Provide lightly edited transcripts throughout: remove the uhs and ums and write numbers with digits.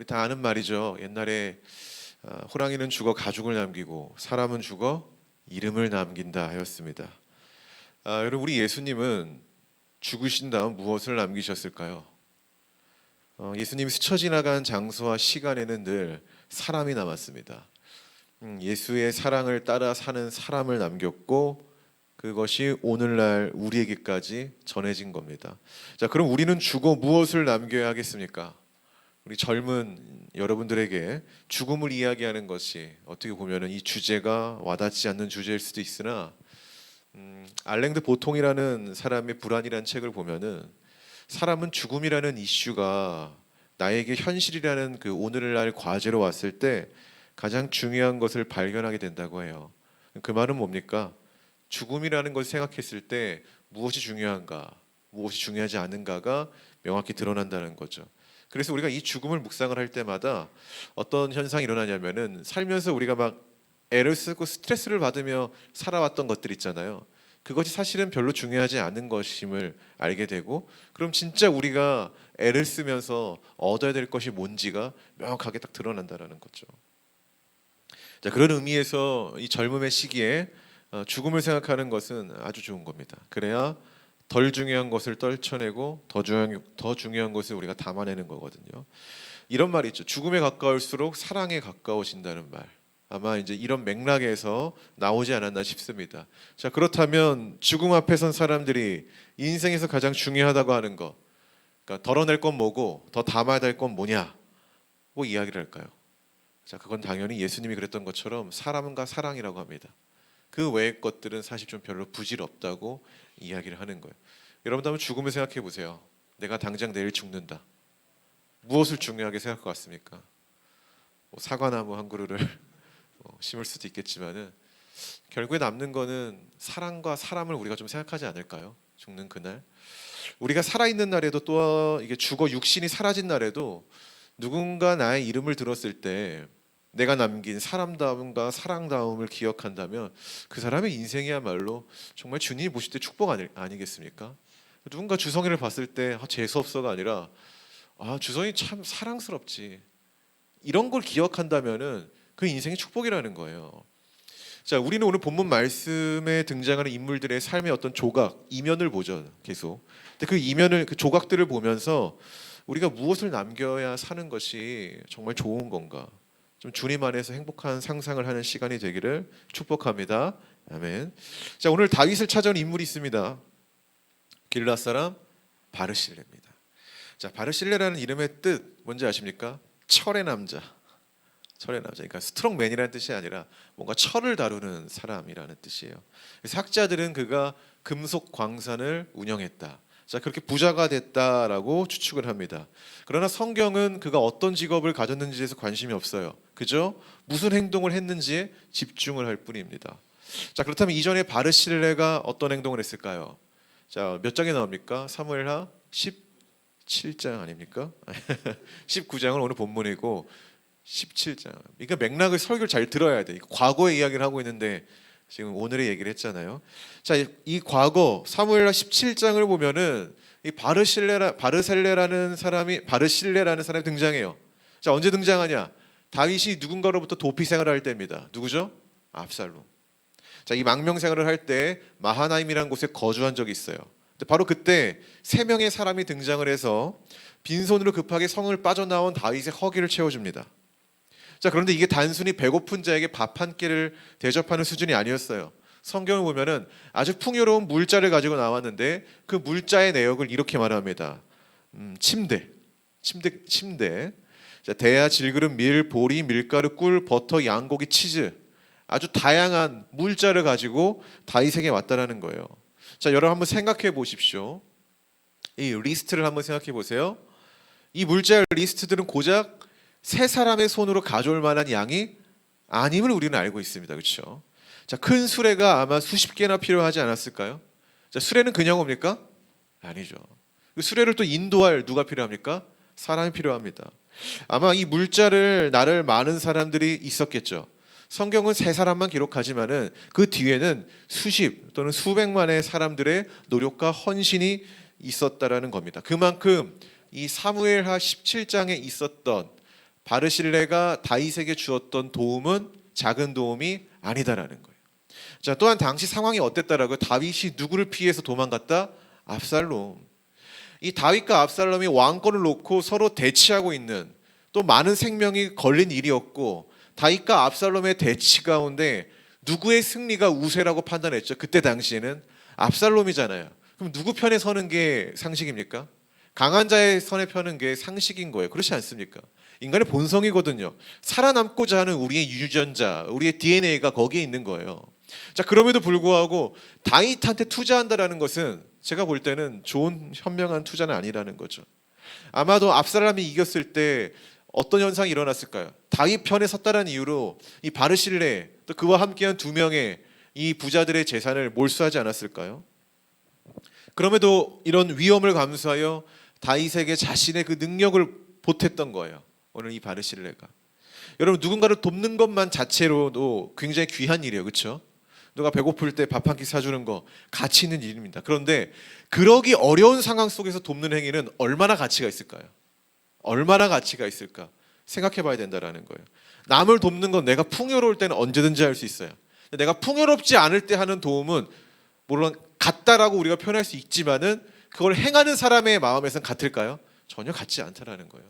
우리 다 아는 말이죠. 옛날에 호랑이는 죽어 가죽을 남기고 사람은 죽어 이름을 남긴다 하였습니다. 여러분, 우리 예수님은 죽으신 다음 무엇을 남기셨을까요? 예수님이 스쳐 지나간 장소와 시간에는 늘 사람이 남았습니다. 예수의 사랑을 따라 사는 사람을 남겼고, 그것이 오늘날 우리에게까지 전해진 겁니다. 자, 그럼 우리는 죽어 무엇을 남겨야 하겠습니까? 우리 젊은 여러분들에게 죽음을 이야기하는 것이 어떻게 보면 이 주제가 와닿지 않는 주제일 수도 있으나, 알랭드 보통이라는 사람의 불안이라는 책을 보면은 사람은 죽음이라는 이슈가 나에게 현실이라는 그 오늘날 과제로 왔을 때 가장 중요한 것을 발견하게 된다고 해요. 그 말은 뭡니까? 죽음이라는 것을 생각했을 때 무엇이 중요한가, 무엇이 중요하지 않은가가 명확히 드러난다는 거죠. 그래서 우리가 이 죽음을 묵상을 할 때마다 어떤 현상이 일어나냐면은, 살면서 우리가 막 애를 쓰고 스트레스를 받으며 살아왔던 것들 있잖아요. 그것이 사실은 별로 중요하지 않은 것임을 알게 되고, 그럼 진짜 우리가 애를 쓰면서 얻어야 될 것이 뭔지가 명확하게 딱 드러난다는 거죠. 자, 그런 의미에서 이 젊음의 시기에 죽음을 생각하는 것은 아주 좋은 겁니다. 그래야 덜 중요한 것을 떨쳐내고 더 중요한 것을 우리가 담아내는 거거든요. 이런 말이 있죠. 죽음에 가까울수록 사랑에 가까워진다는 말. 아마 이제 이런 맥락에서 나오지 않았나 싶습니다. 자, 그렇다면 죽음 앞에 선 사람들이 인생에서 가장 중요하다고 하는 것, 그러니까 덜어낼 건 뭐고 더 담아야 될 건 뭐냐, 뭐 이야기를 할까요? 자, 그건 당연히 예수님이 그랬던 것처럼 사람과 사랑이라고 합니다. 그 외의 것들은 사실 좀 별로 부질없다고 이야기를 하는 거예요. 여러분도 한번 죽음을 생각해 보세요. 내가 당장 내일 죽는다. 무엇을 중요하게 생각할 것 같습니까? 사과나무 한 그루를 심을 수도 있겠지만은, 결국에 남는 거는 사랑과 사람을 우리가 좀 생각하지 않을까요? 죽는 그날, 우리가 살아있는 날에도, 또 이게 죽어 육신이 사라진 날에도 누군가 나의 이름을 들었을 때 내가 남긴 사람다움과 사랑다움을 기억한다면 그 사람의 인생이야말로 정말 주님이 보실 때 축복 아니겠습니까? 누군가 주성이를 봤을 때 재수없어가 아니라 주성이 참 사랑스럽지, 이런 걸 기억한다면은 그 인생이 축복이라는 거예요. 자, 우리는 오늘 본문 말씀에 등장하는 인물들의 삶의 어떤 조각, 이면을 보죠, 계속. 근데 그 이면을, 그 조각들을 보면서 우리가 무엇을 남겨야 사는 것이 정말 좋은 건가, 좀 주님 안에서 행복한 상상을 하는 시간이 되기를 축복합니다. 아멘. 자, 오늘 다윗을 찾아온 인물이 있습니다. 길앗 사람 바르실레입니다. 자, 바르실레라는 이름의 뜻 뭔지 아십니까? 철의 남자. 철의 남자. 그러니까 스트롱맨이라는 뜻이 아니라 뭔가 철을 다루는 사람이라는 뜻이에요. 그래서 학자들은 그가 금속 광산을 운영했다. 자, 그렇게 부자가 됐다라고 추측을 합니다. 그러나 성경은 그가 어떤 직업을 가졌는지에서 관심이 없어요. 그죠? 무슨 행동을 했는지에 집중을 할 뿐입니다. 자, 그렇다면 이전에 바르실레가 어떤 행동을 했을까요? 자, 몇 장에 나옵니까? 사무엘하 17장 아닙니까? 19장은 오늘 본문이고 17장. 그러니까 맥락을, 설교를 잘 들어야 돼. 과거의 이야기를 하고 있는데 지금 오늘의 얘기를 했잖아요. 자, 이 과거 사무엘하 17장을 보면은 이 바르실레라는 사람이 등장해요. 자, 언제 등장하냐? 다윗이 누군가로부터 도피 생활을 할 때입니다. 누구죠? 압살롬. 자, 이 망명 생활을 할 때 마하나임이라는 곳에 거주한 적이 있어요. 근데 바로 그때 3명의 사람이 등장을 해서 빈손으로 급하게 성을 빠져나온 다윗의 허기를 채워줍니다. 자, 그런데 이게 단순히 배고픈 자에게 밥 한 끼를 대접하는 수준이 아니었어요. 성경을 보면은 아주 풍요로운 물자를 가지고 나왔는데 그 물자의 내역을 이렇게 말합니다. 침대. 자, 대야, 질그릇, 밀, 보리, 밀가루, 꿀, 버터, 양고기, 치즈, 아주 다양한 물자를 가지고 다윗에게 왔다라는 거예요. 자, 여러분 한번 생각해 보십시오. 이 리스트를 한번 생각해 보세요. 이 물자의 리스트들은 고작 3사람의 손으로 가져올 만한 양이 아님을 우리는 알고 있습니다. 그렇죠? 자, 큰 수레가 아마 수십 개나 필요하지 않았을까요? 자, 수레는 그냥 옵니까? 아니죠. 그 수레를 또 인도할 누가 필요합니까? 사람이 필요합니다. 아마 이 물자를 나를 많은 사람들이 있었겠죠. 성경은 3사람만 기록하지만은 그 뒤에는 수십 또는 수백만의 사람들의 노력과 헌신이 있었다라는 겁니다. 그만큼 이 사무엘하 17장에 있었던 바르실레가 다윗에게 주었던 도움은 작은 도움이 아니다라는 거예요. 자, 또한 당시 상황이 어땠다라고요? 다윗이 누구를 피해서 도망갔다? 압살롬. 이 다윗과 압살롬이 왕권을 놓고 서로 대치하고 있는, 또 많은 생명이 걸린 일이었고, 다윗과 압살롬의 대치 가운데 누구의 승리가 우세라고 판단했죠? 그때 당시에는 압살롬이잖아요. 그럼 누구 편에 서는 게 상식입니까? 강한 자의 선에 펴는 게 상식인 거예요. 그렇지 않습니까? 인간의 본성이거든요. 살아남고자 하는 우리의 유전자, 우리의 DNA가 거기에 있는 거예요. 자, 그럼에도 불구하고 다윗한테 투자한다라는 것은 제가 볼 때는 좋은 현명한 투자는 아니라는 거죠. 아마도 압살롬이 이겼을 때 어떤 현상이 일어났을까요? 다윗 편에 섰다는 이유로 이 바르실레, 또 그와 함께한 두 명의 이 부자들의 재산을 몰수하지 않았을까요? 그럼에도 이런 위험을 감수하여 다윗에게 자신의 그 능력을 보탰던 거예요. 오늘 이 바르실레가. 여러분, 누군가를 돕는 것만 자체로도 굉장히 귀한 일이에요. 그렇죠? 누가 배고플 때 밥 한 끼 사주는 거 가치 있는 일입니다. 그런데 그러기 어려운 상황 속에서 돕는 행위는 얼마나 가치가 있을까요? 얼마나 가치가 있을까 생각해 봐야 된다라는 거예요. 남을 돕는 건 내가 풍요로울 때는 언제든지 할 수 있어요. 내가 풍요롭지 않을 때 하는 도움은 물론 같다라고 우리가 표현할 수 있지만은 그걸 행하는 사람의 마음에선 같을까요? 전혀 같지 않다라는 거예요.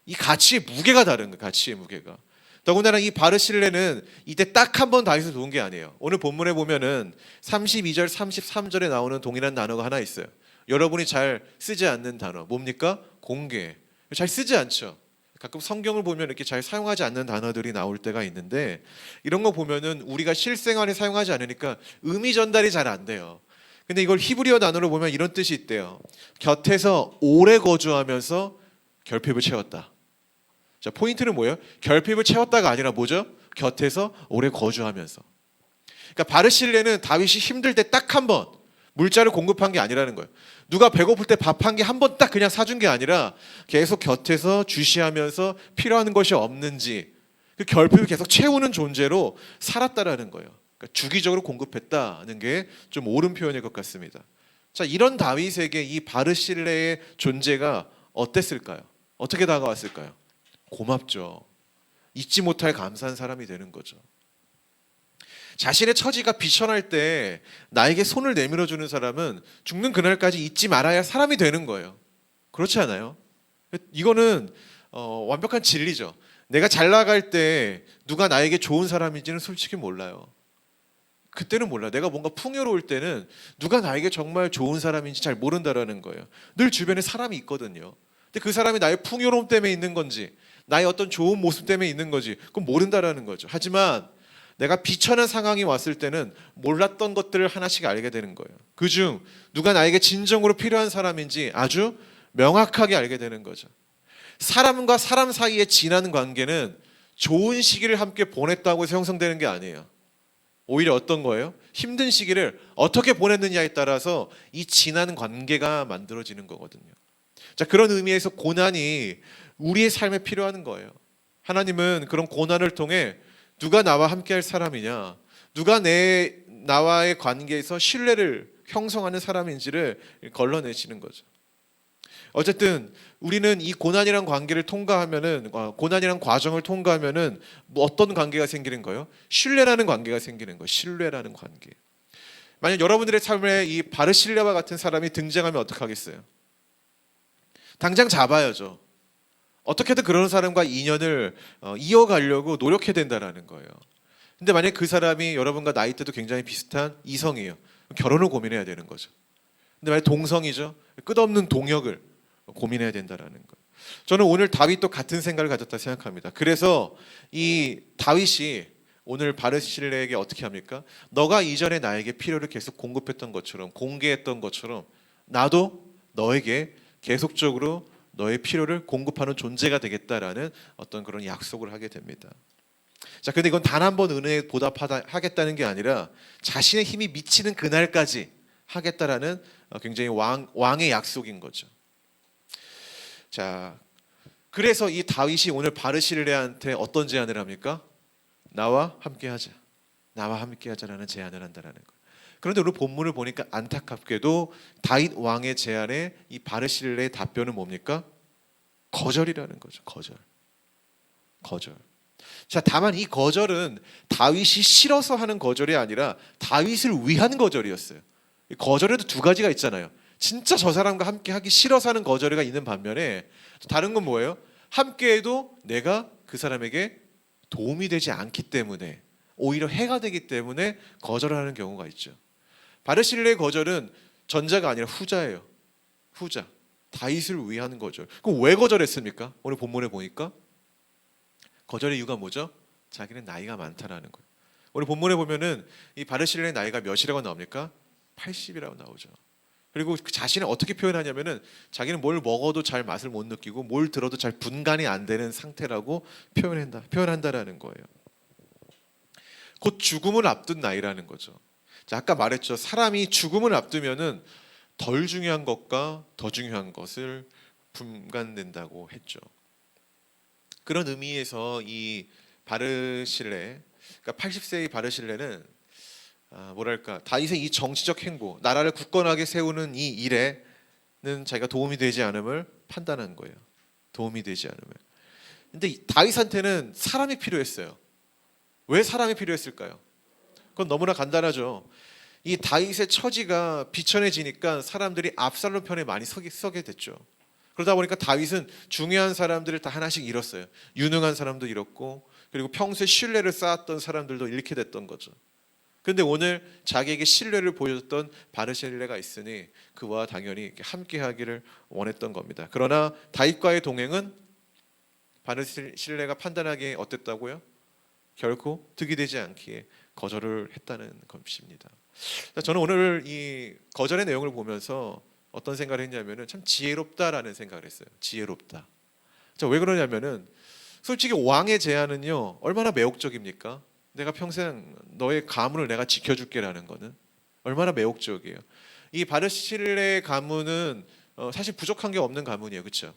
이 가치의 무게가 다른 거예요. 가치의 무게가. 더군다나 이 바르실레는 이때 딱 한 번 다윗을 도운 게 아니에요. 오늘 본문에 보면은 32절, 33절에 나오는 동일한 단어가 하나 있어요. 여러분이 잘 쓰지 않는 단어 뭡니까? 공개. 잘 쓰지 않죠. 가끔 성경을 보면 이렇게 잘 사용하지 않는 단어들이 나올 때가 있는데, 이런 거 보면은 우리가 실생활에 사용하지 않으니까 의미 전달이 잘 안 돼요. 근데 이걸 히브리어 단어로 보면 이런 뜻이 있대요. 곁에서 오래 거주하면서 결핍을 채웠다. 자, 포인트는 뭐예요? 결핍을 채웠다가 아니라 뭐죠? 곁에서 오래 거주하면서. 그러니까 바르실레는 다윗이 힘들 때 딱 한 번 물자를 공급한 게 아니라는 거예요. 누가 배고플 때 밥 한 개 한 번 딱 그냥 사준 게 아니라 계속 곁에서 주시하면서 필요한 것이 없는지 그 결핍을 계속 채우는 존재로 살았다라는 거예요. 그러니까 주기적으로 공급했다는 게 좀 옳은 표현일 것 같습니다. 자, 이런 다윗에게 이 바르실레의 존재가 어땠을까요? 어떻게 다가왔을까요? 고맙죠. 잊지 못할 감사한 사람이 되는 거죠. 자신의 처지가 비천할 때 나에게 손을 내밀어 주는 사람은 죽는 그날까지 잊지 말아야 할 사람이 되는 거예요. 그렇지 않아요? 이거는 완벽한 진리죠. 내가 잘 나갈 때 누가 나에게 좋은 사람인지는 솔직히 몰라요. 그때는 몰라. 내가 뭔가 풍요로울 때는 누가 나에게 정말 좋은 사람인지 잘 모른다라는 거예요. 늘 주변에 사람이 있거든요. 근데 그 사람이 나의 풍요로움 때문에 있는 건지, 나의 어떤 좋은 모습 때문에 있는 거지, 그건 모른다라는 거죠. 하지만 내가 비천한 상황이 왔을 때는 몰랐던 것들을 하나씩 알게 되는 거예요. 그중 누가 나에게 진정으로 필요한 사람인지 아주 명확하게 알게 되는 거죠. 사람과 사람 사이에 지나는 관계는 좋은 시기를 함께 보냈다고 해서 형성되는 게 아니에요. 오히려 어떤 거예요? 힘든 시기를 어떻게 보냈느냐에 따라서 이 지나는 관계가 만들어지는 거거든요. 자, 그런 의미에서 고난이 우리의 삶에 필요한 거예요. 하나님은 그런 고난을 통해 누가 나와 함께 할 사람이냐, 누가 나와의 관계에서 신뢰를 형성하는 사람인지를 걸러내시는 거죠. 어쨌든 우리는 이 고난이란 관계를 통과하면은, 고난이란 과정을 통과하면은 뭐 어떤 관계가 생기는 거예요? 신뢰라는 관계가 생기는 거예요. 신뢰라는 관계. 만약 여러분들의 삶에 이 바르실레와 같은 사람이 등장하면 어떡하겠어요? 당장 잡아야죠. 어떻게든 그런 사람과 인연을 이어가려고 노력해야 된다라는 거예요. 근데 만약 그 사람이 여러분과 나이대도 굉장히 비슷한 이성이에요. 결혼을 고민해야 되는 거죠. 근데 만약 동성이죠. 끝없는 동역을 고민해야 된다라는 거예요. 저는 오늘 다윗도 같은 생각을 가졌다 생각합니다. 그래서 이 다윗이 오늘 바르실레에게 어떻게 합니까? 너가 이전에 나에게 필요를 계속 공급했던 것처럼, 공개했던 것처럼 나도 너에게 계속적으로 너의 필요를 공급하는 존재가 되겠다라는 어떤 그런 약속을 하게 됩니다. 자, 근데 이건 단 한 번 은혜에 보답하겠다는 게 아니라 자신의 힘이 미치는 그날까지 하겠다라는 굉장히 왕의 약속인 거죠. 자, 그래서 이 다윗이 오늘 바르실레한테 어떤 제안을 합니까? 나와 함께하자. 나와 함께하자라는 제안을 한다라는 거예요. 그런데 오늘 본문을 보니까 안타깝게도 다윗 왕의 제안에 이 바르실레의 답변은 뭡니까? 거절이라는 거죠. 거절. 거절. 자, 다만 이 거절은 다윗이 싫어서 하는 거절이 아니라 다윗을 위한 거절이었어요. 이 거절에도 두 가지가 있잖아요. 진짜 저 사람과 함께 하기 싫어서 하는 거절이 있는 반면에 다른 건 뭐예요? 함께해도 내가 그 사람에게 도움이 되지 않기 때문에 오히려 해가 되기 때문에 거절을 하는 경우가 있죠. 바르실레의 거절은 전자가 아니라 후자예요. 후자. 다윗을 위한 거절. 그럼 왜 거절했습니까? 오늘 본문에 보니까 거절의 이유가 뭐죠? 자기는 나이가 많다라는 거예요. 오늘 본문에 보면은 이 바르실레의 나이가 몇이라고 나옵니까? 80이라고 나오죠. 그리고 그 자신을 어떻게 표현하냐면은 자기는 뭘 먹어도 잘 맛을 못 느끼고 뭘 들어도 잘 분간이 안 되는 상태라고 표현한다라는 거예요. 곧 죽음을 앞둔 나이라는 거죠. 자, 아까 말했죠. 사람이 죽음을 앞두면은 덜 중요한 것과 더 중요한 것을 분간된다고 했죠. 그런 의미에서 이 바르실레, 그러니까 80세의 바르실레는 뭐랄까 다윗의 이 정치적 행보, 나라를 굳건하게 세우는 이 일에는 자기가 도움이 되지 않음을 판단한 거예요. 도움이 되지 않음을. 근데 다윗한테는 사람이 필요했어요. 왜 사람이 필요했을까요? 그건 너무나 간단하죠. 이 다윗의 처지가 비천해지니까 사람들이 압살롬 편에 많이 서게 됐죠. 그러다 보니까 다윗은 중요한 사람들을 다 하나씩 잃었어요. 유능한 사람도 잃었고, 그리고 평소에 신뢰를 쌓았던 사람들도 잃게 됐던 거죠. 그런데 오늘 자기에게 신뢰를 보여줬던 바르실레가 있으니 그와 당연히 함께하기를 원했던 겁니다. 그러나 다윗과의 동행은 바르실레가 판단하기에 어땠다고요? 결코 득이 되지 않기에 거절을 했다는 것입니다. 저는 오늘 이 거절의 내용을 보면서 어떤 생각을 했냐면은 참 지혜롭다라는 생각을 했어요. 지혜롭다. 자, 왜 그러냐면은 솔직히 왕의 제안은요 얼마나 매혹적입니까? 내가 평생 너의 가문을 내가 지켜줄게라는 거는 얼마나 매혹적이에요. 이 바르실레의 가문은 사실 부족한 게 없는 가문이에요, 그렇죠?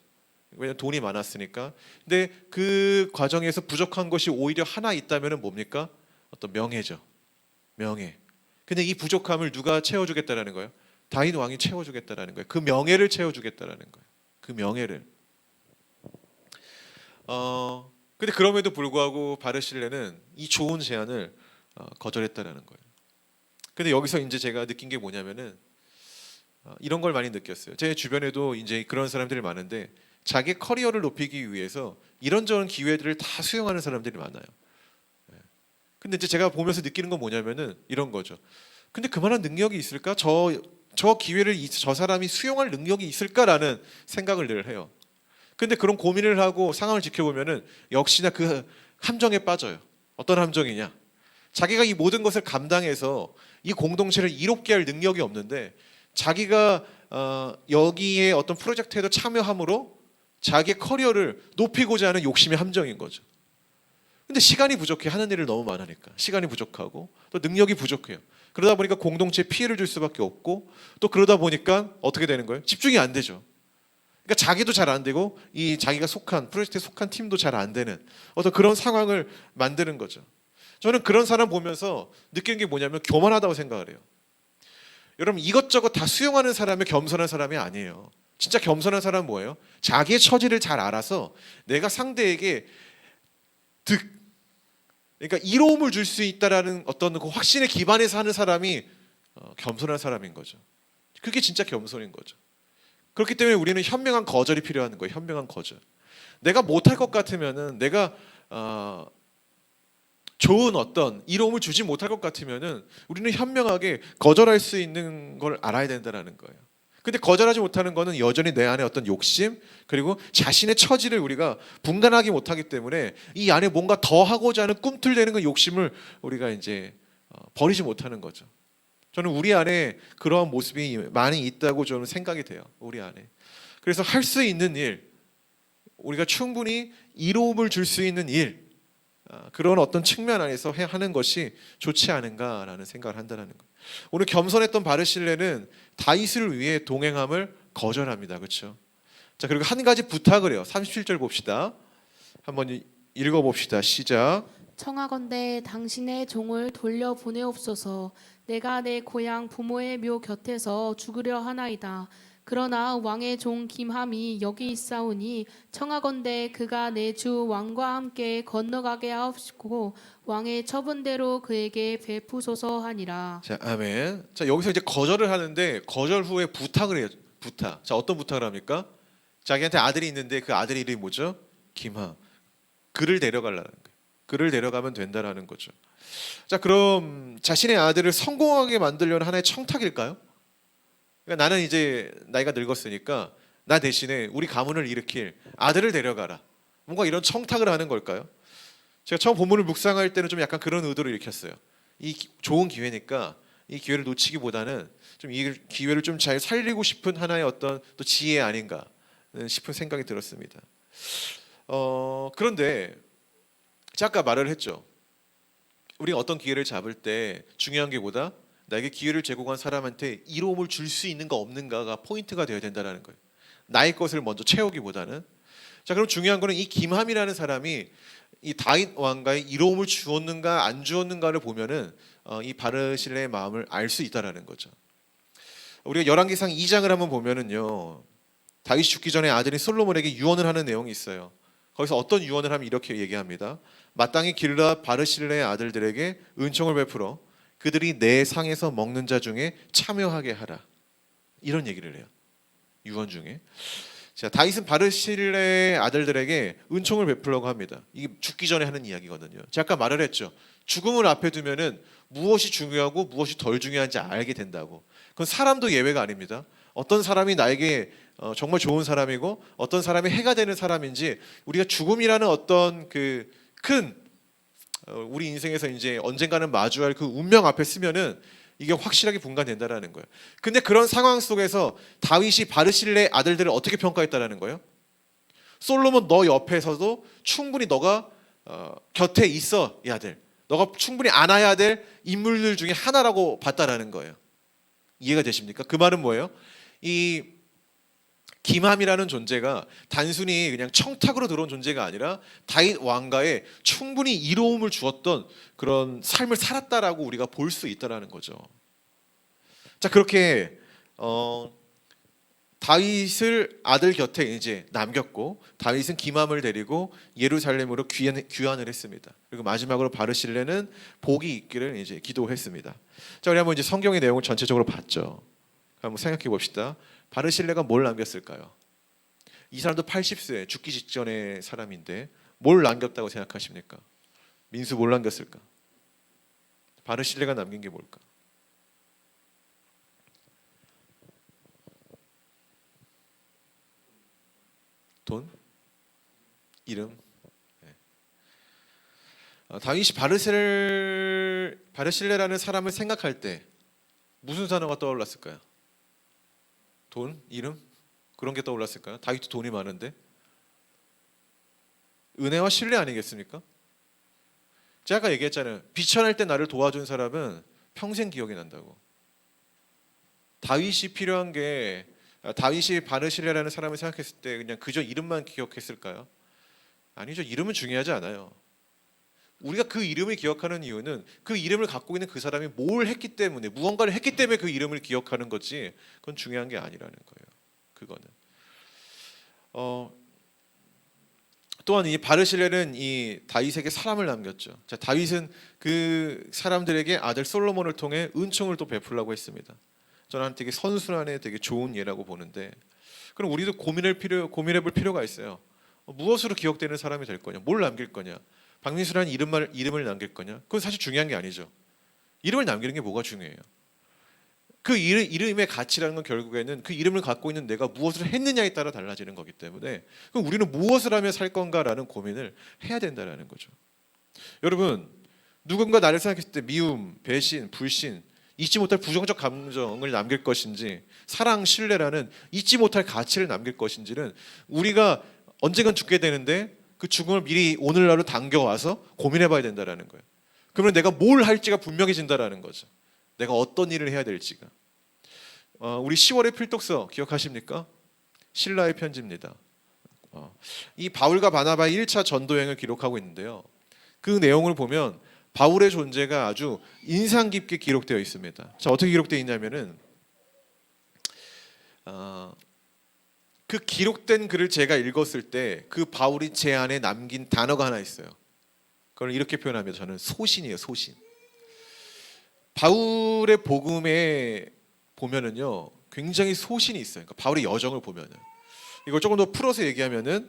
왜냐면 돈이 많았으니까. 근데 그 과정에서 부족한 것이 오히려 하나 있다면은 뭡니까? 어떤 명예죠. 명예. 근데 이 부족함을 누가 채워주겠다라는 거예요? 다윗 왕이 채워주겠다라는 거예요. 그 명예를 채워주겠다라는 거예요. 그 명예를. 근데 그럼에도 불구하고 바르실레는 이 좋은 제안을 거절했다라는 거예요. 근데 여기서 이제 제가 느낀 게 뭐냐면은 이런 걸 많이 느꼈어요. 제 주변에도 이제 그런 사람들이 많은데 자기 커리어를 높이기 위해서 이런저런 기회들을 다 수용하는 사람들이 많아요. 근데 이제 제가 보면서 느끼는 건 뭐냐면은 이런 거죠. 근데 그만한 능력이 있을까? 저 기회를 저 사람이 수용할 능력이 있을까라는 생각을 늘 해요. 근데 그런 고민을 하고 상황을 지켜보면은 역시나 그 함정에 빠져요. 어떤 함정이냐? 자기가 이 모든 것을 감당해서 이 공동체를 이롭게 할 능력이 없는데 자기가 여기에 어떤 프로젝트에도 참여함으로 자기의 커리어를 높이고자 하는 욕심의 함정인 거죠. 근데 시간이 부족해. 하는 일을 너무 많으니까 시간이 부족하고 또 능력이 부족해요. 그러다 보니까 공동체에 피해를 줄 수밖에 없고 또 그러다 보니까 어떻게 되는 거예요? 집중이 안 되죠. 그러니까 자기도 잘 안 되고 이 자기가 속한 프로젝트에 속한 팀도 잘 안 되는 어떤 그런 상황을 만드는 거죠. 저는 그런 사람 보면서 느끼는 게 뭐냐면 교만하다고 생각을 해요. 여러분 이것저것 다 수용하는 사람이 겸손한 사람이 아니에요. 진짜 겸손한 사람은 뭐예요? 자기의 처지를 잘 알아서 내가 상대에게 그러니까 이로움을 줄 수 있다라는 어떤 그 확신에 기반해서 하는 사람이 겸손한 사람인 거죠. 그게 진짜 겸손인 거죠. 그렇기 때문에 우리는 현명한 거절이 필요한 거예요. 현명한 거절. 내가 못할 것 같으면은 내가 좋은 어떤 이로움을 주지 못할 것 같으면은 우리는 현명하게 거절할 수 있는 걸 알아야 된다는 거예요. 근데 거절하지 못하는 거는 여전히 내 안에 어떤 욕심 그리고 자신의 처지를 우리가 분간하기 못하기 때문에 이 안에 뭔가 더 하고자 하는 꿈틀대는 그 욕심을 우리가 이제 버리지 못하는 거죠. 저는 우리 안에 그러한 모습이 많이 있다고 저는 생각이 돼요. 우리 안에. 그래서 할 수 있는 일, 우리가 충분히 이로움을 줄 수 있는 일, 그런 어떤 측면 안에서 하는 것이 좋지 않은가라는 생각을 한다는 거예요. 오늘 겸손했던 바르실레는 다윗을 위해 동행함을 거절합니다. 그렇죠? 자, 그리고 한 가지 부탁을 해요. 37절 봅시다. 한번 읽어봅시다. 시작. 청하건대 당신의 종을 돌려 보내옵소서. 내가 내 고향 부모의 묘 곁에서 죽으려 하나이다. 그러나 왕의 종 김함이 여기 있사오니 청하건대 그가 내 주 왕과 함께 건너가게 하옵시고 왕의 처분대로 그에게 베푸소서 하니라. 자, 아멘. 자, 여기서 이제 거절을 하는데 거절 후에 부탁을 해요. 부탁. 자, 어떤 부탁을 합니까? 자기한테 아들이 있는데 그 아들 이름이 뭐죠? 김하. 그를 데려가라는 거예요. 그를 데려가면 된다라는 거죠. 자, 그럼 자신의 아들을 성공하게 만들려는 하나의 청탁일까요? 그러니까 나는 이제 나이가 늙었으니까 나 대신에 우리 가문을 일으킬 아들을 데려가라. 뭔가 이런 청탁을 하는 걸까요? 제가 처음 본문을 묵상할 때는 좀 약간 그런 의도를 일으켰어요. 좋은 기회니까 이 기회를 놓치기보다는 좀 이 기회를 좀 잘 살리고 싶은 하나의 어떤 또 지혜 아닌가 싶은 생각이 들었습니다. 그런데 제가 아까 말을 했죠. 우리가 어떤 기회를 잡을 때 중요한 게 보다 나에게 기회를 제공한 사람한테 이로움을 줄 수 있는가 없는가가 포인트가 되어야 된다는 거예요. 나의 것을 먼저 채우기보다는. 자, 그럼 중요한 거는 이 김함이라는 사람이 이 다윗 왕가에 이로움을 주었는가 안 주었는가를 보면은 이 바르실레의 마음을 알 수 있다라는 거죠. 우리가 열왕기상 2장을 한번 보면은요, 다윗이 죽기 전에 아들인 솔로몬에게 유언을 하는 내용이 있어요. 거기서 어떤 유언을 하면 이렇게 얘기합니다. 마땅히 길르앗 바르실레의 아들들에게 은총을 베풀어 그들이 내 상에서 먹는 자 중에 참여하게 하라. 이런 얘기를 해요. 유언 중에. 자, 다윗은 바르실레의 아들들에게 은총을 베풀려고 합니다. 이게 죽기 전에 하는 이야기거든요. 제가 아까 말을 했죠. 죽음을 앞에 두면은 무엇이 중요하고 무엇이 덜 중요한지 알게 된다고. 그건 사람도 예외가 아닙니다. 어떤 사람이 나에게 정말 좋은 사람이고 어떤 사람이 해가 되는 사람인지 우리가 죽음이라는 어떤 그 큰 우리 인생에서 이제 언젠가는 마주할 그 운명 앞에 쓰면은 이게 확실하게 분간된다라는 거예요. 근데 그런 상황 속에서 다윗이 바르실레의 아들들을 어떻게 평가했다라는 거예요? 솔로몬 너 옆에서도 충분히 너가 곁에 있어 이 아들. 너가 충분히 안아야 될 인물들 중에 하나라고 봤다라는 거예요. 이해가 되십니까? 그 말은 뭐예요? 이 김함이라는 존재가 단순히 그냥 청탁으로 들어온 존재가 아니라 다윗 왕가에 충분히 이로움을 주었던 그런 삶을 살았다라고 우리가 볼 수 있다라는 거죠. 자, 그렇게 다윗을 아들 곁에 이제 남겼고 다윗은 김함을 데리고 예루살렘으로 귀환을 했습니다. 그리고 마지막으로 바르실레는 복이 있기를 이제 기도했습니다. 자, 우리 한번 이제 성경의 내용을 전체적으로 봤죠. 한번 생각해 봅시다. 바르실레가 뭘 남겼을까요? 이 사람도 80세 죽기 직전의 사람인데 뭘 남겼다고 생각하십니까? 민수 뭘 남겼을까? 바르실레가 남긴 게 뭘까? 돈? 이름? 네. 다윗이 바르실레라는 사람을 생각할 때 무슨 단어가 떠올랐을까요? 돈? 이름? 그런 게 떠올랐을까요? 다윗도 돈이 많은데 은혜와 신뢰 아니겠습니까? 제가 아까 얘기했잖아요. 비천할 때 나를 도와준 사람은 평생 기억이 난다고. 다윗이 필요한 게 다윗이 바르실레라는 사람을 생각했을 때 그냥 그저 이름만 기억했을까요? 아니죠. 이름은 중요하지 않아요. 우리가 그 이름을 기억하는 이유는 그 이름을 갖고 있는 그 사람이 뭘 했기 때문에 무언가를 했기 때문에 그 이름을 기억하는 거지 그건 중요한 게 아니라는 거예요. 그거는 또한 이 바르실레는 이 다윗에게 사람을 남겼죠. 자, 다윗은 그 사람들에게 아들 솔로몬을 통해 은총을 또 베풀라고 했습니다. 저는 되게 선순환의 되게 좋은 예라고 보는데 그럼 우리도 고민해볼 필요가 있어요. 무엇으로 기억되는 사람이 될 거냐? 뭘 남길 거냐? 박민수라는 이름을 남길 거냐? 그건 사실 중요한 게 아니죠. 이름을 남기는 게 뭐가 중요해요? 그 이름의 가치라는 건 결국에는 그 이름을 갖고 있는 내가 무엇을 했느냐에 따라 달라지는 거기 때문에 그럼 우리는 무엇을 하며 살 건가라는 고민을 해야 된다는 거죠. 여러분, 누군가 나를 생각했을 때 미움, 배신, 불신, 잊지 못할 부정적 감정을 남길 것인지 사랑, 신뢰라는 잊지 못할 가치를 남길 것인지는 우리가 언젠간 죽게 되는데 그 죽음을 미리 오늘날로 당겨와서 고민해봐야 된다는 거예요. 그러면 내가 뭘 할지가 분명해진다는 거죠. 내가 어떤 일을 해야 될지가. 우리 10월의 필독서 기억하십니까? 신라의 편지입니다. 이 바울과 바나바의 1차 전도여행을 기록하고 있는데요. 그 내용을 보면 바울의 존재가 아주 인상 깊게 기록되어 있습니다. 자, 어떻게 기록되어 있냐면은 그 기록된 글을 제가 읽었을 때 그 바울이 제 안에 남긴 단어가 하나 있어요. 그걸 이렇게 표현하면 저는 소신이에요. 소신. 바울의 복음에 보면은요 굉장히 소신이 있어요. 그러니까 바울의 여정을 보면은 이걸 조금 더 풀어서 얘기하면은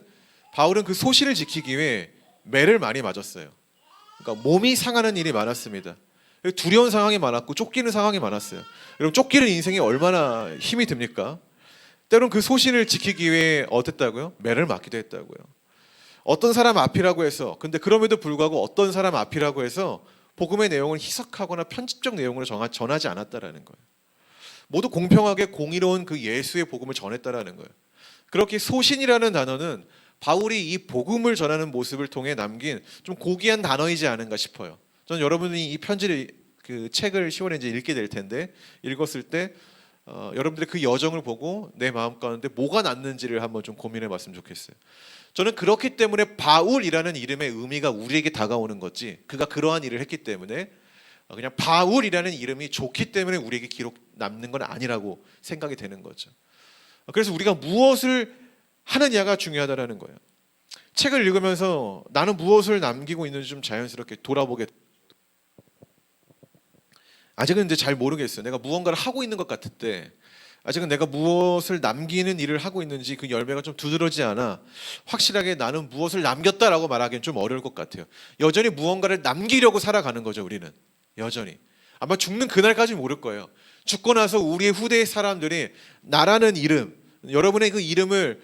바울은 그 소신을 지키기 위해 매를 많이 맞았어요. 그러니까 몸이 상하는 일이 많았습니다. 두려운 상황이 많았고 쫓기는 상황이 많았어요. 여러분 쫓기는 인생이 얼마나 힘이 듭니까? 때론 그 소신을 지키기 위해 어땠다고요? 매를 맞기도 했다고요. 어떤 사람 앞이라고 해서 근데 그럼에도 불구하고 어떤 사람 앞이라고 해서 복음의 내용을 희석하거나 편집적 내용으로 전하지 않았다라는 거예요. 모두 공평하게 공의로운 그 예수의 복음을 전했다라는 거예요. 그렇게 소신이라는 단어는 바울이 이 복음을 전하는 모습을 통해 남긴 좀 고귀한 단어이지 않은가 싶어요. 저는 여러분이 이 편지를 그 책을 10월에 이제 읽게 될 텐데 읽었을 때 여러분들의 그 여정을 보고 내 마음 가운데 뭐가 났는지를 한번 좀 고민해 봤으면 좋겠어요. 저는 그렇기 때문에 바울이라는 이름의 의미가 우리에게 다가오는 거지 그가 그러한 일을 했기 때문에 그냥 바울이라는 이름이 좋기 때문에 우리에게 기록 남는 건 아니라고 생각이 되는 거죠. 그래서 우리가 무엇을 하느냐가 중요하다라는 거예요. 책을 읽으면서 나는 무엇을 남기고 있는지 좀 자연스럽게 돌아보게. 아직은 이제 잘 모르겠어요. 내가 무언가를 하고 있는 것 같을 때 아직은 내가 무엇을 남기는 일을 하고 있는지 그 열매가 좀 두드러지지 않아 확실하게 나는 무엇을 남겼다라고 말하기는 좀 어려울 것 같아요. 여전히 무언가를 남기려고 살아가는 거죠. 우리는 여전히 아마 죽는 그날까지 모를 거예요. 죽고 나서 우리의 후대의 사람들이 나라는 이름, 여러분의 그 이름을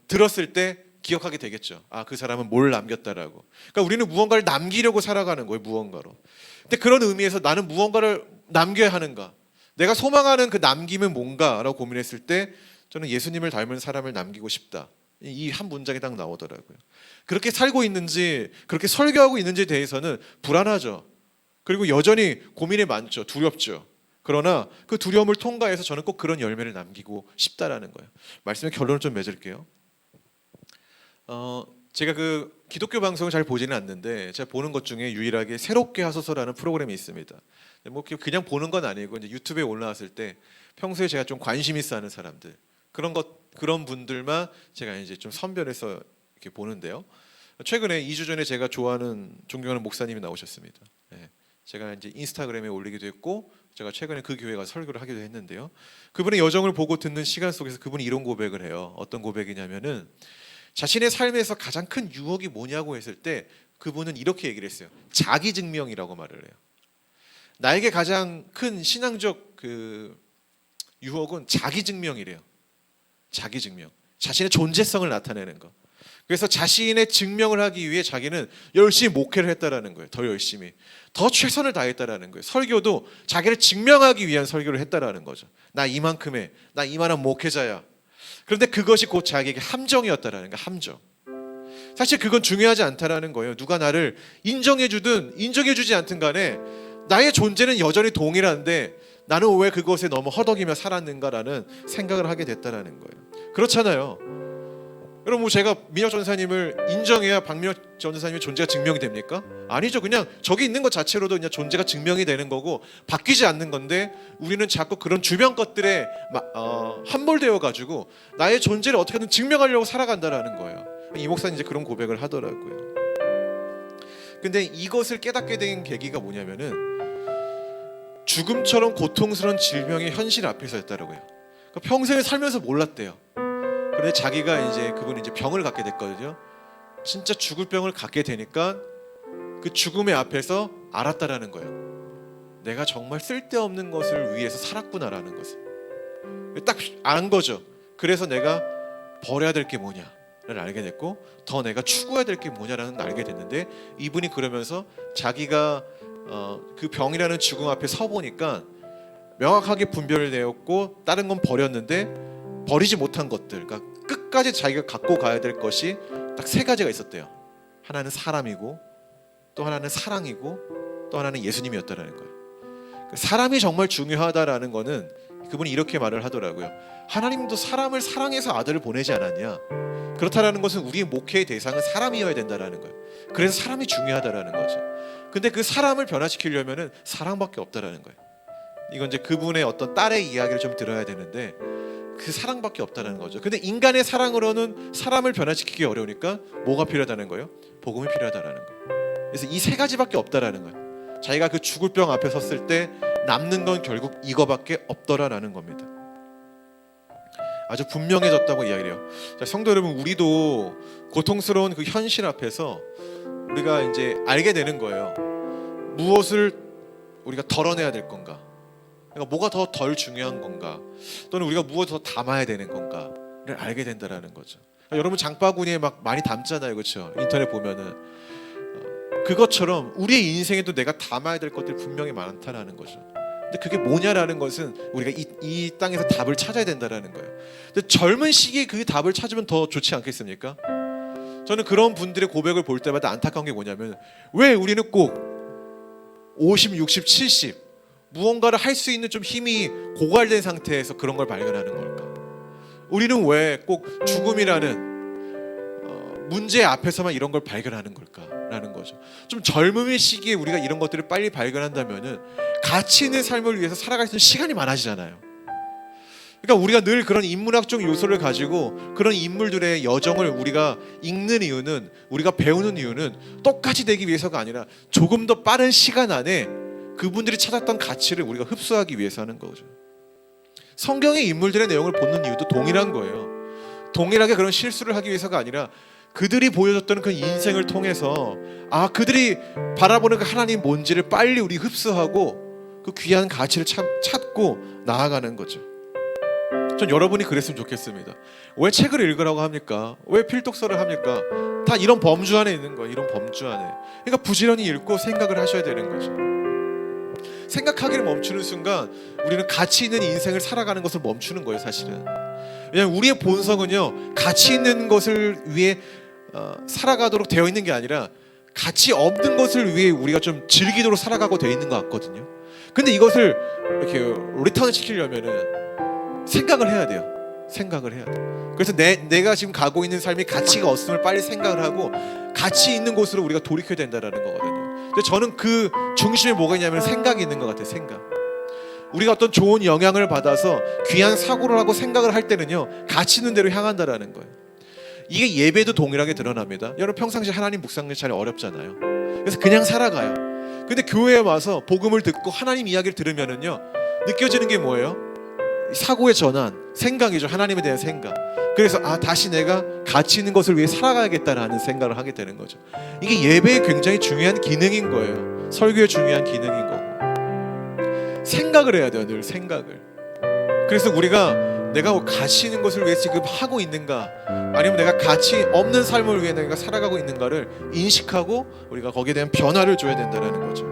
들었을 때 기억하게 되겠죠. 아, 그 사람은 뭘 남겼다라고. 그러니까 우리는 무언가를 남기려고 살아가는 거예요. 무언가로. 근데 그런 의미에서 나는 무언가를 남겨야 하는가? 내가 소망하는 그 남김은 뭔가라고 고민했을 때 저는 예수님을 닮은 사람을 남기고 싶다. 이 한 문장이 딱 나오더라고요. 그렇게 살고 있는지 그렇게 설교하고 있는지에 대해서는 불안하죠. 그리고 여전히 고민이 많죠. 두렵죠. 그러나 그 두려움을 통과해서 저는 꼭 그런 열매를 남기고 싶다라는 거예요. 말씀의 결론을 좀 맺을게요. 제가 그 기독교 방송을 잘 보지는 않는데 제가 보는 것 중에 유일하게 새롭게 하소서라는 프로그램이 있습니다. 뭐 그냥 보는 건 아니고 이제 유튜브에 올라왔을 때 평소에 제가 좀 관심 있어 하는 사람들 그런 분들만 제가 이제 좀 선별해서 이렇게 보는데요. 최근에 2주 전에 제가 좋아하는 존경하는 목사님이 나오셨습니다. 네. 제가 이제 인스타그램에 올리기도 했고 제가 최근에 그 교회 가서 설교를 하기도 했는데요. 그분의 여정을 보고 듣는 시간 속에서 그분이 이런 고백을 해요. 어떤 고백이냐면은 자신의 삶에서 가장 큰 유혹이 뭐냐고 했을 때 그분은 이렇게 얘기를 했어요. 자기 증명이라고 말을 해요. 나에게 가장 큰 신앙적 그 유혹은 자기 증명이래요. 자기 증명. 자신의 존재성을 나타내는 거. 그래서 자신의 증명을 하기 위해 자기는 열심히 목회를 했다라는 거예요. 더 열심히. 더 최선을 다했다라는 거예요. 설교도 자기를 증명하기 위한 설교를 했다라는 거죠. 나 이만큼의, 나 이만한 목회자야. 그런데 그것이 곧 자기에게 함정이었다라는 거예요. 함정. 사실 그건 중요하지 않다라는 거예요. 누가 나를 인정해주든 인정해주지 않든 간에 나의 존재는 여전히 동일한데 나는 왜 그것에 너무 허덕이며 살았는가라는 생각을 하게 됐다라는 거예요. 그렇잖아요. 여러분 뭐 제가 민혁 전사님을 인정해야 박민혁 전사님의 존재가 증명이 됩니까? 아니죠. 그냥 저기 있는 것 자체로도 그냥 존재가 증명이 되는 거고 바뀌지 않는 건데 우리는 자꾸 그런 주변 것들에 함몰되어 가지고 나의 존재를 어떻게든 증명하려고 살아간다라는 거예요. 이 목사님 이제 그런 고백을 하더라고요. 근데 이것을 깨닫게 된 계기가 뭐냐면은 죽음처럼 고통스러운 질병의 현실 앞에서 였다라고요. 그러니까 평생을 살면서 몰랐대요. 그런데 자기가 이제 그분이 이제 병을 갖게 됐거든요. 진짜 죽을 병을 갖게 되니까 그 죽음의 앞에서 알았다라는 거예요. 내가 정말 쓸데없는 것을 위해서 살았구나라는 것을 딱 안 거죠. 그래서 내가 버려야 될 게 뭐냐를 알게 됐고 더 내가 추구해야 될 게 뭐냐라는 걸 알게 됐는데 이분이 그러면서 자기가 그 병이라는 죽음 앞에 서 보니까 명확하게 분별되었고 다른 건 버렸는데 버리지 못한 것들, 그러니까 끝까지 자기가 갖고 가야 될 것이 딱 세 가지가 있었대요. 하나는 사람이고, 또 하나는 사랑이고, 또 하나는 예수님이었다라는 거예요. 사람이 정말 중요하다라는 거는 그분이 이렇게 말을 하더라고요. 하나님도 사람을 사랑해서 아들을 보내지 않았냐? 그렇다라는 것은 우리의 목회의 대상은 사람이어야 된다라는 거예요. 그래서 사람이 중요하다라는 거죠. 근데 그 사람을 변화시키려면은 사랑밖에 없다라는 거예요. 이건 이제 그분의 어떤 딸의 이야기를 좀 들어야 되는데 그 사랑밖에 없다는 거죠. 근데 인간의 사랑으로는 사람을 변화시키기 어려우니까 뭐가 필요하다는 거예요? 복음이 필요하다는 거예요. 그래서 이 세 가지밖에 없다라는 거예요. 자기가 그 죽을 병 앞에 섰을 때 남는 건 결국 이거밖에 없더라라는 겁니다. 아주 분명해졌다고 이야기해요. 자, 성도 여러분, 우리도 고통스러운 그 현실 앞에서 우리가 이제 알게 되는 거예요. 무엇을 우리가 덜어내야 될 건가? 그러니까 뭐가 더 덜 중요한 건가? 또는 우리가 무엇을 더 담아야 되는 건가를 알게 된다라는 거죠. 그러니까 여러분 장바구니에 막 많이 담잖아요, 그렇죠? 인터넷 보면은 그것처럼 우리의 인생에도 내가 담아야 될 것들이 분명히 많다라는 거죠. 근데 그게 뭐냐라는 것은 우리가 이 땅에서 답을 찾아야 된다라는 거예요. 근데 젊은 시기에 그 답을 찾으면 더 좋지 않겠습니까? 저는 그런 분들의 고백을 볼 때마다 안타까운 게 뭐냐면 왜 우리는 꼭 50, 60, 70 무언가를 할 수 있는 좀 힘이 고갈된 상태에서 그런 걸 발견하는 걸까? 우리는 왜 꼭 죽음이라는 문제 앞에서만 이런 걸 발견하는 걸까라는 거죠. 좀 젊음의 시기에 우리가 이런 것들을 빨리 발견한다면은 가치 있는 삶을 위해서 살아갈 수 있는 시간이 많아지잖아요. 그러니까 우리가 늘 그런 인문학적 요소를 가지고 그런 인물들의 여정을 우리가 읽는 이유는, 우리가 배우는 이유는 똑같이 되기 위해서가 아니라 조금 더 빠른 시간 안에 그분들이 찾았던 가치를 우리가 흡수하기 위해서 하는 거죠. 성경의 인물들의 내용을 보는 이유도 동일한 거예요. 동일하게 그런 실수를 하기 위해서가 아니라 그들이 보여줬던 그 인생을 통해서 그들이 바라보는 그 하나님 뭔지를 빨리 우리 흡수하고 그 귀한 가치를 찾고 나아가는 거죠. 전 여러분이 그랬으면 좋겠습니다. 왜 책을 읽으라고 합니까? 왜 필독서를 합니까? 다 이런 범주 안에 있는 거예요. 이런 범주 안에. 그러니까 부지런히 읽고 생각을 하셔야 되는 거죠. 생각하기를 멈추는 순간 우리는 가치 있는 인생을 살아가는 것을 멈추는 거예요, 사실은. 왜냐하면 우리의 본성은요, 가치 있는 것을 위해 살아가도록 되어 있는 게 아니라 가치 없는 것을 위해 우리가 좀 즐기도록 살아가고 되어 있는 것 같거든요. 근데 이것을 이렇게 리턴 시키려면은 생각을 해야 돼요. 생각을 해야 돼요. 그래서 내가 지금 가고 있는 삶이 가치가 없음을 빨리 생각을 하고 가치 있는 곳으로 우리가 돌이켜야 된다는 거거든요. 근데 저는 그 중심에 뭐가 있냐면 생각이 있는 것 같아요. 생각. 우리가 어떤 좋은 영향을 받아서 귀한 사고를 하고 생각을 할 때는요, 가치 있는 대로 향한다라는 거예요. 이게 예배도 동일하게 드러납니다. 여러분 평상시 하나님 묵상이 잘 어렵잖아요. 그래서 그냥 살아가요. 근데 교회에 와서 복음을 듣고 하나님 이야기를 들으면은요, 느껴지는 게 뭐예요? 사고의 전환, 생각이죠. 하나님에 대한 생각. 그래서 다시 내가 가치 있는 것을 위해 살아가야겠다라는 생각을 하게 되는 거죠. 이게 예배의 굉장히 중요한 기능인 거예요. 설교의 중요한 기능인 거고. 생각을 해야 돼요. 늘 생각을. 그래서 우리가 내가 가치 있는 것을 위해 지금 하고 있는가, 아니면 내가 가치 없는 삶을 위해 내가 살아가고 있는가를 인식하고 우리가 거기에 대한 변화를 줘야 된다는 거죠.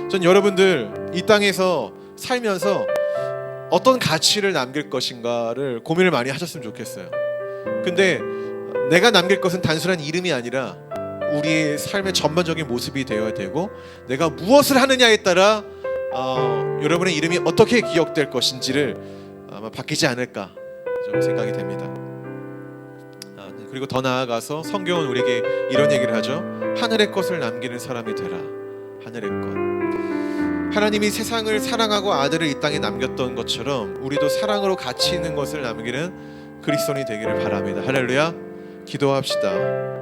전 여러분들 이 땅에서 살면서 어떤 가치를 남길 것인가를 고민을 많이 하셨으면 좋겠어요. 근데 내가 남길 것은 단순한 이름이 아니라 우리의 삶의 전반적인 모습이 되어야 되고, 내가 무엇을 하느냐에 따라 여러분의 이름이 어떻게 기억될 것인지를 아마 바뀌지 않을까 좀 생각이 됩니다. 그리고 더 나아가서 성경은 우리에게 이런 얘기를 하죠. 하늘의 것을 남기는 사람이 되라. 하늘의 것. 하나님이 세상을 사랑하고 아들을 이 땅에 남겼던 것처럼 우리도 사랑으로 가치 있는 것을 남기는 그리스도인이 되기를 바랍니다. 할렐루야. 기도합시다.